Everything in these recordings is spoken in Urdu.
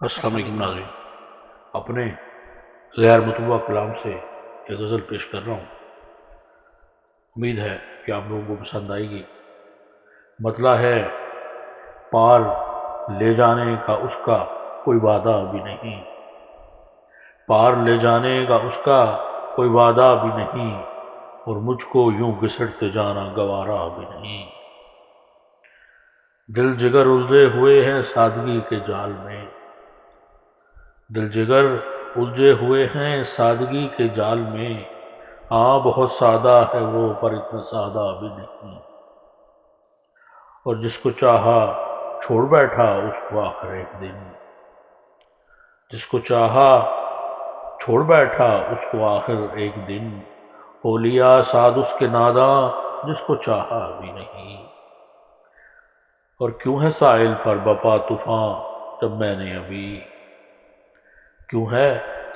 السلام علیکم ناظرین، اپنے غیر مطبوعہ کلام سے ایک غزل پیش کر رہا ہوں۔ امید ہے کہ آپ لوگوں کو پسند آئے گی۔ مطلع ہے پار لے جانے کا اس کا کوئی وعدہ بھی نہیں، پار لے جانے کا اس کا کوئی وعدہ بھی نہیں، اور مجھ کو یوں گھسٹتے جانا گوارا بھی نہیں۔ دل جگر الجھے ہوئے ہیں سادگی کے جال میں، دل جگر الجھے ہوئے ہیں سادگی کے جال میں، ہاں بہت سادہ ہے وہ پر اتنا سادہ بھی نہیں، اور جس کو چاہا چھوڑ بیٹھا اس کو آخر ایک دن، جس کو چاہا چھوڑ بیٹھا اس کو آخر ایک دن، ہو لیا سعد اس کے ناداں جس کو چاہا بھی نہیں۔ اور کیوں ہے ساحل پر بپا طوفان جب میں نے ابھی، کیوں ہے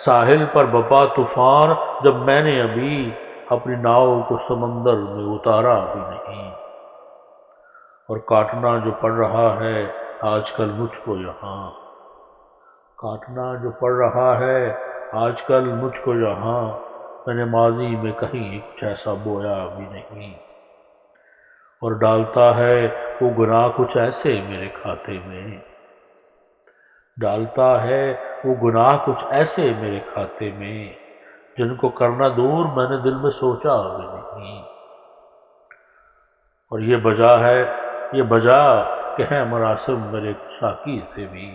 ساحل پر بپا طوفان جب میں نے ابھی اپنی ناؤ کو سمندر میں اتارا بھی نہیں، اور کاٹنا جو پڑ رہا ہے آج کل مجھ کو یہاں، کاٹنا جو پڑ رہا ہے آج کل مجھ کو یہاں، میں نے ماضی میں کہیں کچھ ایسا بویا بھی نہیں، اور ڈالتا ہے وہ گناہ کچھ ایسے میرے کھاتے میں، ڈالتا ہے وہ گناہ کچھ ایسے میرے کھاتے میں، جن کو کرنا دور میں نے دل میں سوچا بھی نہیں، اور یہ بجا کہ ہے مراسم میرے کچھ ساقی سے بھی،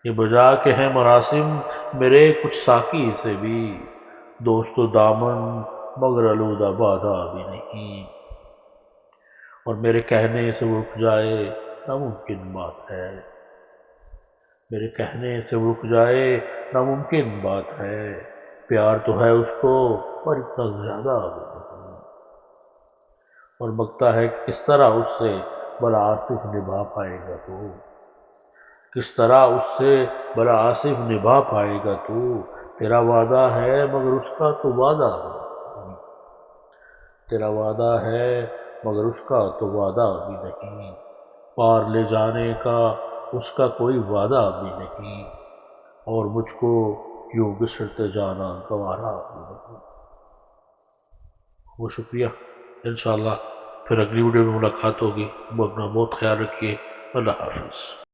یہ بجا کہ ہے مراسم میرے کچھ ساقی سے بھی، دوست و دامن مگر آلودہ بادہ بھی نہیں، اور میرے کہنے سے وہ رک جائے ناممکن بات ہے، میرے کہنے سے وہ رک جائے ناممکن بات ہے، پیار تو ہے اس کو پر اتنا زیادہ بھی نہیں، اور بکتا ہے کہ کس طرح اس سے بلا آصف نبھا پائے گا تو، کس طرح اس سے بلا آصف نبھا پائے گا تو، تیرا وعدہ ہے مگر اس کا تو وعدہ بھی نہیں، تیرا وعدہ ہے مگر اس کا تو وعدہ بھی نہیں، پار لے جانے کا اس کا کوئی وعدہ بھی نہیں، اور مجھ کو یوں گھسٹتے جانا گوارا بھی نہیں۔ بہت شکریہ، انشاءاللہ پھر اگلی ویڈیو میں ملاقات ہوگی۔ اپنا بہت خیال رکھیے۔ اللہ حافظ۔